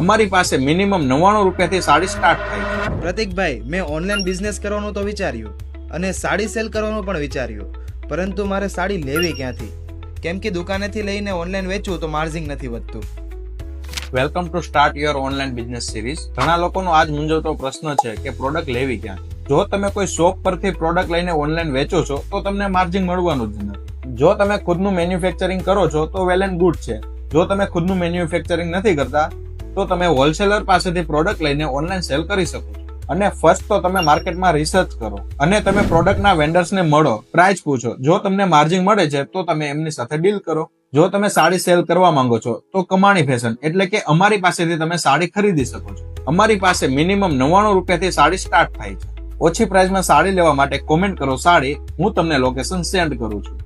અમારી પાસે મિનિમમ 99 રૂપિયાથી સાડી સ્ટાર્ટ થાય છે. પ્રતિકભાઈ, મેં ઓનલાઈન બિઝનેસ કરવાનું તો વિચાર્યું અને સાડી સેલ કરવાનું પણ વિચાર્યું, પરંતુ મારે સાડી લેવી ક્યાંથી? કેમ કે દુકાનેથી લઈને ઓનલાઈન વેચવું તો માર્જિન નથી વધતું. Welcome to start your online business series. ઘણા લોકોનો આજ મૂંઝવતો પ્રશ્ન છે કે પ્રોડક્ટ લેવી ક્યાં. જો તમે કોઈ શોપ પરથી પ્રોડક્ટ લઈને ઓનલાઈન વેચો છો તો તમને માર્જિન મળવાનું જ નથી. જો તમે ખુદનું મેન્યુફેક્ચરિંગ કરો છો તો વેલ એન્ડ ગુડ છે. જો તમે ખુદનું મેન્યુફેક્ચરિંગ નથી કરતા તો તમે હોલસેલર પાસેથી પ્રોડક્ટ લઈને ઓનલાઈન સેલ કરી શકો છો. અને ફર્સ્ટ તો તમે માર્કેટમાં રિસર્ચ કરો અને તમે પ્રોડક્ટના વેન્ડર્સને મળો, પ્રાઇસ પૂછો. જો તમને માર્જિન મળે છે તો તમે એમની સાથે ડીલ કરો. જો તમે સાડી સેલ કરવા માંગો છો તો કમાણી ફેશન એટલે કે અમારી પાસેથી તમે સાડી ખરીદી શકો છો. અમારી પાસે મિનિમમ 99 રૂપિયાથી સાડી સ્ટાર્ટ થાય છે. ઓછી પ્રાઇસમાં સાડી લેવા માટે કોમેન્ટ કરો સાડી, હું તમને લોકેશન સેન્ડ કરું છું.